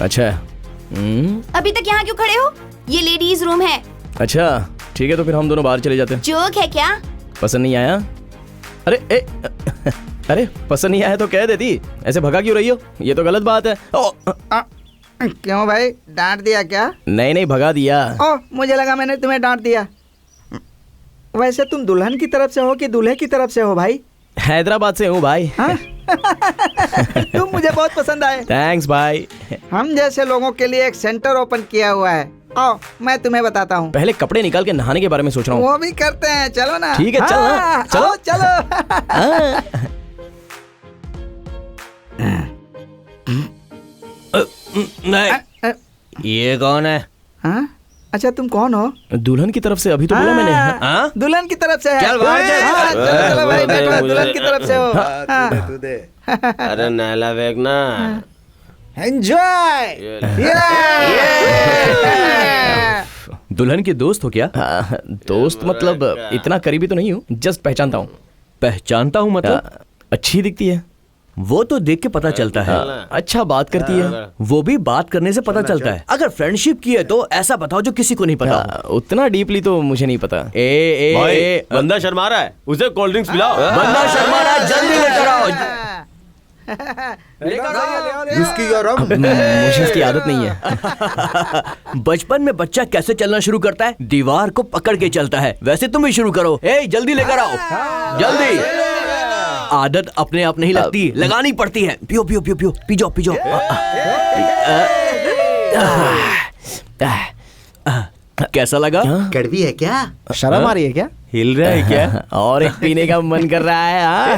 अच्छा। अभी तक यहाँ क्यों खड़े हो? ये लेडीज रूम है। अच्छा ठीक है, तो फिर हम दोनों बाहर चले जाते हैं। जोक है क्या? पसंद नहीं आया? अरे पसंद नहीं आया तो कह देती, ऐसे भगा क्यों रही हो? ये तो गलत बात है। क्यों भाई, डांट दिया क्या? नहीं भगा दिया। मुझे लगा मैंने तुम्हें डांट दिया। वैसे तुम दुल्हन की तरफ से हो कि दूल्हे की तरफ से हो भाई? हैदराबाद से हूँ भाई। तुम मुझे बहुत पसंद आए। थैंक्स भाई। हम जैसे लोगों के लिए एक सेंटर ओपन किया हुआ है। आओ मैं तुम्हें बताता हूँ। पहले कपड़े निकाल के नहाने के बारे में सोच रहा हूँ। वो भी करते हैं, चलो ना। ठीक है, चल ना। चलो चलो। नहीं, ये कौन है? हाँ? अच्छा तुम कौन हो? दुल्हन की तरफ से अभी तो बोला मैंने। हाँ? दुल्हन की तरफ से है। चल बाहर चल। चलो चलो भाई, बैठो, दुल्हन की तरफ से हो। तू दे। अरे नैला फेंकना। एंजॉय। दुल्हन के दोस्त हो क्या? दोस्त मतलब इतना करीबी तो नहीं हूँ, जस्ट पहचानता हूँ। पहचानता हूँ मतलब? अच्छी दिखती है। वो तो देख के पता चलता है। अच्छा बात करती है। वो भी बात करने से पता चलता है। अगर फ्रेंडशिप की है तो ऐसा बताओ जो किसी को नहीं पता। उतना डीपली तो मुझे नहीं पता। भाई बंदा शर्मा रहा है, उसे कोल्ड ड्रिंक्स पिलाओ। बंदा शर्मा रहा है, जल्दी लेकर आओ। मुझे इसकी आदत नहीं है। बचपन में बच्चा कैसे चलना शुरू करता है? दीवार को पकड़ के चलता है। वैसे तुम भी शुरू करो। जल्दी लेकर आओ, जल्दी। आदत अपने आप नहीं लगती, लगानी पड़ती है। पियो पियो पियो पियो, पी जाओ पी जाओ। कैसा लगा? कड़वी है क्या? शर्म आ रही है क्या? हिल रहा है क्या? और एक पीने का मन कर रहा है।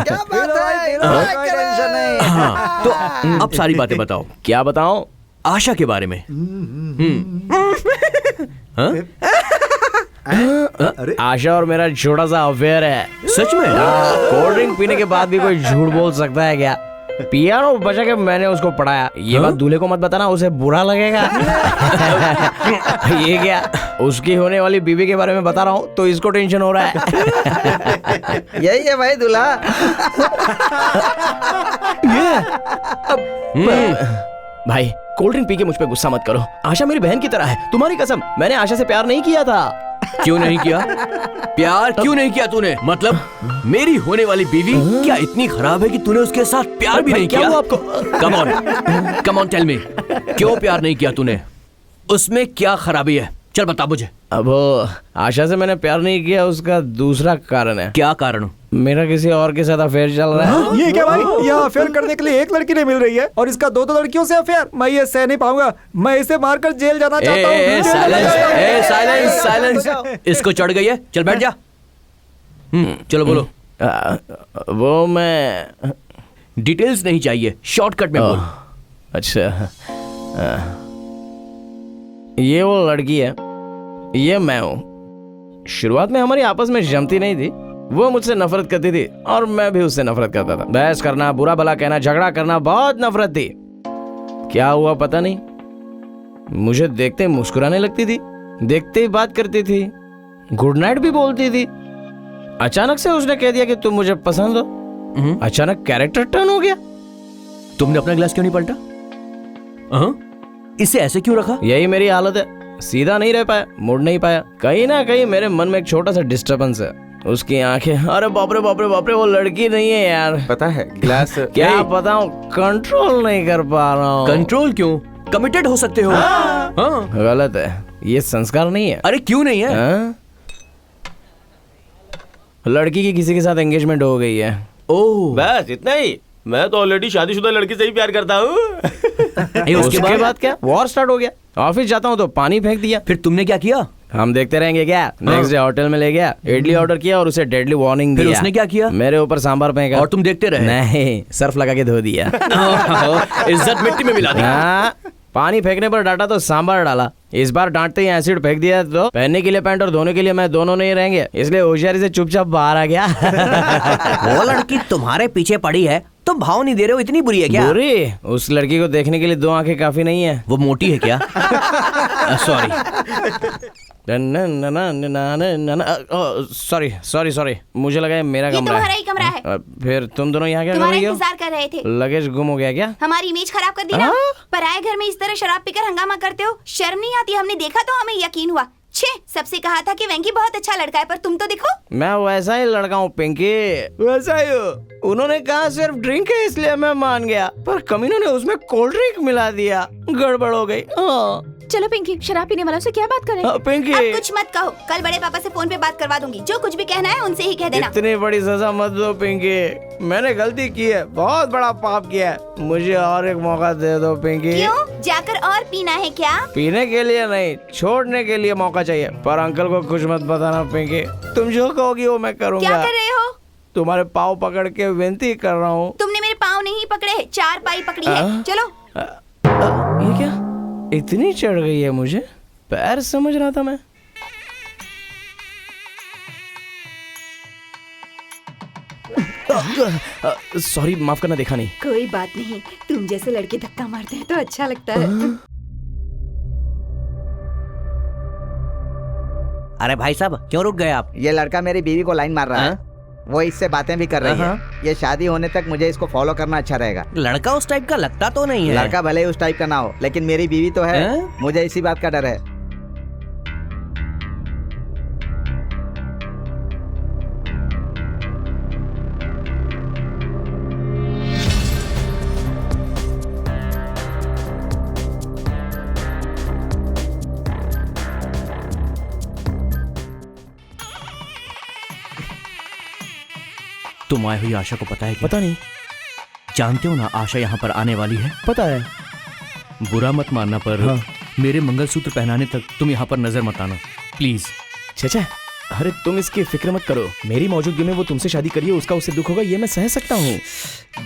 क्या बात है? कोई टेंशन नहीं। तो अब सारी बातें बताओ। क्या बताऊं? आशा के बारे में। आशा और मेरा छोटा सा अफेयर है। सच में? कोल्ड ड्रिंक पीने के बाद भी कोई झूठ बोल सकता है क्या? पियानो बजा के मैंने उसको पढ़ाया। ये बात दूल्हे को मत बताना, उसे बुरा लगेगा। ये क्या? उसकी होने वाली बीवी के बारे में बता रहा हूँ तो इसको टेंशन हो रहा है। यही है भाई दूल्हा। भाई कोल्ड ड्रिंक पी के मुझ पे गुस्सा मत करो। आशा मेरी बहन की तरह है, तुम्हारी कसम। मैंने आशा से प्यार नहीं किया था। क्यों नहीं किया? प्यार क्यों नहीं किया तूने? मतलब मेरी होने वाली बीवी क्या इतनी खराब है कि तूने उसके साथ प्यार भी नहीं किया? आपको कम ऑन टेल मी, क्यों प्यार नहीं किया तूने? उसमें क्या खराबी है? चल बता मुझे। अब आशा से मैंने प्यार नहीं किया, उसका दूसरा कारण है। क्या कारण? मेरा किसी और के साथ अफेयर चल रहा है। ये क्या भाई? यहाँ अफेयर करने के लिए एक लड़की नहीं मिल रही है और इसका दो लड़कियों से अफेयर? मैं ये सह नहीं पाऊंगा। मैं इसे मारकर जेल जाना चाहता हूँ। साइलेंस। इसको चढ़ गई है, चल बैठ जा। चलो बोलो। वो मैं डिटेल्स नहीं चाहिए, शॉर्टकट में बोल। अच्छा, ये वो लड़की है, ये मैं हूँ। शुरुआत में हमारी आपस में जमती नहीं थी। वो मुझसे नफरत करती थी और मैं भी उससे नफरत करता था। बहस करना, बुरा भला कहना, झगड़ा करना, बहुत नफरत थी। क्या हुआ पता नहीं, मुझे देखते ही मुस्कुराने लगती थी, देखते ही बात करती थी, गुड नाइट भी बोलती थी। अचानक से उसने कह दिया कि तुम मुझे पसंद हो। अचानक कैरेक्टर टर्न हो गया। तुमने अपना गिलास क्यों नहीं पलटा? इसे ऐसे क्यों रखा? यही मेरी हालत है, सीधा नहीं रह पाया, मुड़ नहीं पाया। कहीं ना कहीं मेरे मन में एक छोटा सा डिस्टर्बेंस है। उसकी आंखें, अरे बाप रे बाप रे बाप रे, वो लड़की नहीं है यार। पता है गिलास क्या बताऊं, कंट्रोल नहीं कर पा रहा हूँ। कंट्रोल क्यों? कमिटेड हो सकते हो। हाँ। गलत है, ये संस्कार नहीं है। अरे क्यों नहीं है? हाँ? लड़की की किसी के साथ एंगेजमेंट हो गई है। ओह, बस इतना ही? मैं तो ऑलरेडी शादीशुदा लड़की से ही प्यार करता हूँ। उसके बाद क्या, वॉर स्टार्ट हो गया। ऑफिस जाता हूँ तो पानी फेंक दिया। फिर तुमने क्या किया? हम देखते रहेंगे क्या? नेक्स्ट डे होटल में ले गया, इडली ऑर्डर किया और उसे डेडली वार्निंग दिया। फिर उसने क्या किया? मेरे ऊपर सांभर फेंका। और तुम देखते रहे? नहीं, सर्फ लगा के धो दिया। इज्जत मिट्टी में मिला दी। हाँ, पानी फेंकने पर डांटा तो सांभर डाला। इस बार डांटते ही एसिड फेंक दिया तो पहनने के लिए पैंट और धोने के लिए मैं दोनों नहीं रहेंगे, इसलिए होशियारी से चुपचाप बाहर आ गया। वो लड़की तुम्हारे पीछे पड़ी है, तुम भाव नहीं दे रहे हो, इतनी बुरी है क्या? बुरी? उस लड़की को देखने के लिए 2 आंखें काफी नहीं है। वो मोटी है क्या? सॉरी। सॉरी मुझे लगा ये मेरा ये कमरा तुम्हारा ही कमरा है। फिर तुम दोनों यहाँ क्या कर तुम्हारा रही हो? इंतजार कर रहे थे। लगेज गुम हो गया क्या? हमारी इमेज खराब कर दी ना। पराये घर में इस तरह शराब पीकर हंगामा करते हो, शर्म नहीं आती? हमने देखा तो हमें यकीन हुआ। छे, सबसे कहा था कि वेंकी बहुत अच्छा लड़का है, पर तुम तो देखो। मैं वैसा ही लड़का हूँ पिंकी, वैसा ही हूँ। उन्होंने कहा सिर्फ ड्रिंक है इसलिए मैं मान गया, पर कमीनों ने उसमें कोल्ड ड्रिंक मिला दिया, गड़बड़ हो गई। चलो पिंकी, शराब पीने वालों से क्या बात करें? पिंकी अब कुछ मत कहो, कल बड़े पापा से फोन पे बात करवा दूंगी। जो कुछ भी कहना है उनसे ही कह देना। इतनी बड़ी सजा मत दो पिंकी, मैंने गलती की है, बहुत बड़ा पाप किया है, मुझे और एक मौका दे दो पिंकी। क्यों? जाकर और पीना है क्या? पीने के लिए नहीं, छोड़ने के लिए मौका चाहिए, पर अंकल को कुछ मत बताना पिंकी। तुम जो कहोगी वो मैं करूँगा। क्या कर रहे हो? तुम्हारे पाँव पकड़ के विनती कर रहा हूँ। तुमने मेरे पाँव नहीं पकड़े, 4 पाई पकड़ी है। चलो। ये क्या इतनी चढ़ गई है? मुझे पैर समझ रहा था मैं। सॉरी, माफ करना, देखा नहीं। कोई बात नहीं, तुम जैसे लड़के धक्का मारते हैं तो अच्छा लगता है। अरे भाई साहब, क्यों रुक गए आप? ये लड़का मेरी बीवी को लाइन मार रहा है, वो इससे बातें भी कर रही है। ये शादी होने तक मुझे इसको फॉलो करना अच्छा रहेगा। लड़का उस टाइप का लगता तो नहीं है। लड़का भले ही उस टाइप का ना हो, लेकिन मेरी बीवी तो है। मुझे इसी बात का डर है। तुम आए हुई आशा को पता है क्या? पता नहीं। जानते हो ना आशा यहाँ पर आने वाली है? पता है। बुरा मत मानना, पर मेरे मंगलसूत्र पहनाने तक तुम यहाँ पर नजर मत आना प्लीज। चाचा, अरे तुम इसकी फिक्र मत करो, मेरी मौजूदगी में वो तुमसे शादी करिए, उसका उससे दुख होगा, ये मैं सह सकता हूँ।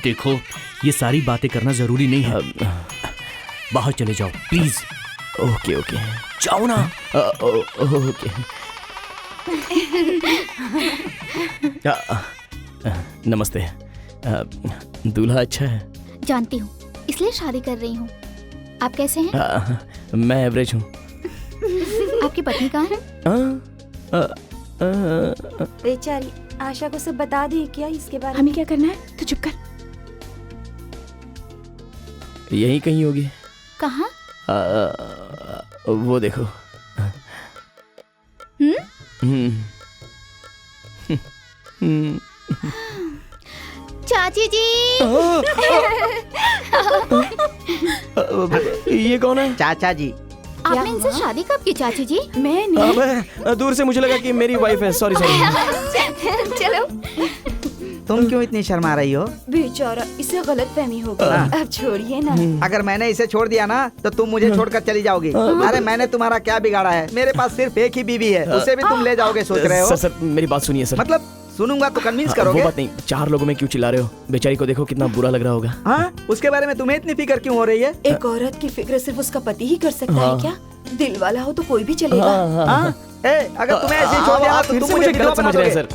देखो, ये सारी बातें करना जरूरी नहीं है। बाहर चले जाओ प्लीज। ओके ओके, जाओ ना। ओके। नमस्ते। दूल्हा अच्छा है? जानती हूँ, इसलिए शादी कर रही हूँ। आप कैसे हैं? मैं एवरेज हूँ। आपकी पत्नी कहाँ है? बेचारी आशा को सब बता दे क्या इसके बारे में? हमें क्या करना है? तो चुप कर। यही कहीं होगी। कहाँ? वो देखो। चाची जी। ये कौन है? चाचा जी। आपने इनसे शादी कब की चाची जी? मैं नहीं। अबे, दूर से मुझे लगा कि मेरी वाइफ है। सॉरी। चलो। तुम क्यों इतनी शर्मा रही हो? बेचारा, इसे गलत फहमी हो गई। अब छोड़िए ना। अगर मैंने इसे छोड़ दिया ना तो तुम मुझे छोड़कर चली जाओगी। अरे मैंने तुम्हारा क्या बिगाड़ा है? मेरे पास सिर्फ एक ही बीवी है, उसे भी तुम ले जाओगे सोच रहे हो? सर मेरी बात सुनिए सर। मतलब सुनूंगा तो कन्विंस वो करोगे? बात नहीं, 4 लोगों में क्यों चिल्ला रहे हो? बेचारी को देखो कितना बुरा लग रहा होगा। हाँ, उसके बारे में तुम्हें इतनी फिक्र क्यों हो रही है? एक औरत की फिक्र सिर्फ उसका पति ही कर सकता है क्या? दिल वाला हो तो कोई भी चलेगा। हाँ? अगर तुम्हें ऐसे ही छोड़ दिया तो फिर तुम से मुझे मुझे गलत समझ रहे हैं सर।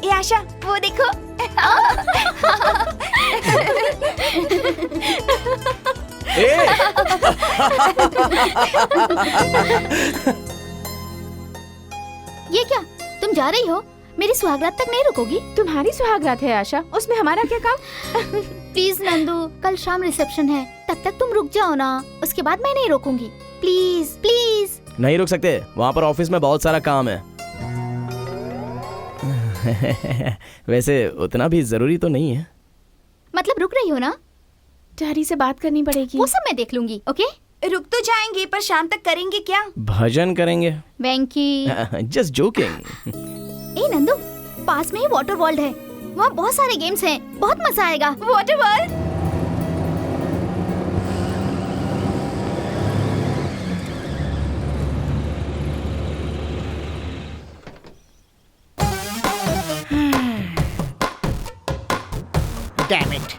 ये आशा, वो देखो। ये क्या, तुम जा रही हो? मेरी सुहागरात तक नहीं रुकोगी? तुम्हारी सुहागरात है आशा, उसमें हमारा क्या काम? प्लीज नंदू, कल शाम रिसेप्शन है, तब तक तुम रुक जाओ ना, उसके बाद मैं नहीं रोकूंगी। Please please. नहीं रुक सकते, वहाँ पर ऑफिस में बहुत सारा काम है। वैसे उतना भी जरूरी तो नहीं है। मतलब रुक रही हो ना? डैडी से बात करनी पड़ेगी। वो सब मैं देख लूंगी। ओके? रुक तो जाएंगे, पर शाम तक करेंगे क्या? भजन करेंगे। वेंकी। Just joking. ए नंदू, पास में ही वाटर वर्ल्ड है, वहाँ बहुत सारे गेम्स हैं, बहुत मजा आएगा। Water world? Damn it.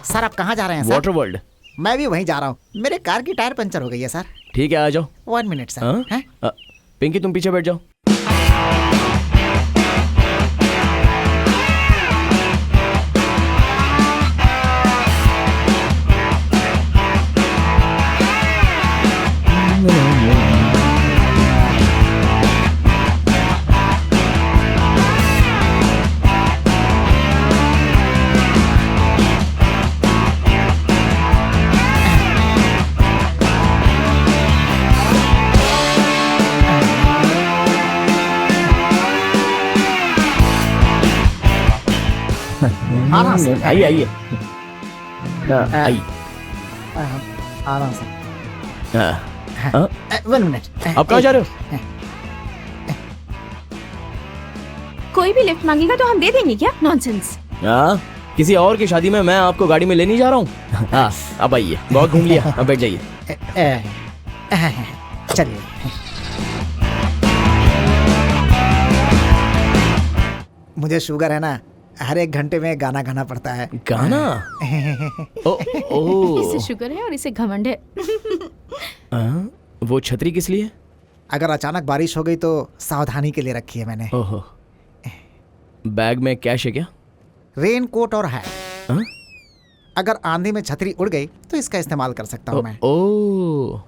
Sir आप कहाँ जा रहे हैं सर? Water world. मैं भी वहीं जा रहा हूँ। मेरे कार की टायर पंचर हो गई है सर। ठीक है, आ जाओ। 1 मिनट सर। हैं? पिंकी तुम पीछे बैठ जाओ। आराम से आइए आइए। हाँ, आइए। आराम से हाँ, 1 मिनट। आप कहाँ जा रहे हो? कोई भी लिफ्ट मांगेगा तो हम दे देंगे क्या? नॉनसेंस। हाँ, किसी और की शादी में मैं आपको गाड़ी में लेने जा रहा हूँ। हाँ, अब आइए, बहुत घूम लिया, अब बैठ जाइए। चलिए। मुझे शुगर है ना, हर 1 घंटे में गाना गाना पड़ता है। गाना? ओ, ओ। इसे शुगर है और इसे घमंड है। हाँ, वो छतरी किस लिए? अगर अचानक बारिश हो गई तो सावधानी के लिए रखी है मैंने। ओहो, बैग में कैश है क्या? रेन कोट और है। हाँ? अगर आंधी में छतरी उड़ गई तो इसका इस्तेमाल कर सकता हूँ मैं। ओ,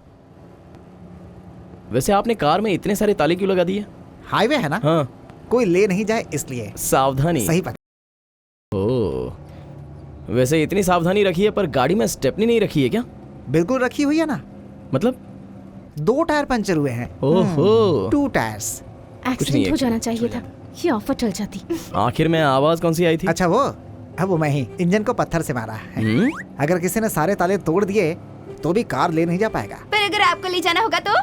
वैसे आपने कार में इतने सारे ताले क्यों लगा दिए? हाईवे है ना, हाँ, कोई ले नहीं जाए इसलिए। सावधानी। सही पता। ओ, वैसे इतनी सावधानी रखी है पर गाड़ी में स्टेपनी नहीं रखी है क्या? बिल्कुल रखी हुई है ना। मतलब 2 टायर पंचर हुए हैं। ओहो, 2 टायर्स। एक्सीडेंट हो जाना चाहिए था, ये ऑफर टल जाती। आखिर में आवाज कौन सी आई थी? अच्छा वो मैं ही इंजन को पत्थर से मारा है। अगर किसी ने सारे ताले तोड़ दिए तो भी कार ले नहीं जा पाएगा। पर अगर आपको ले जाना होगा तो?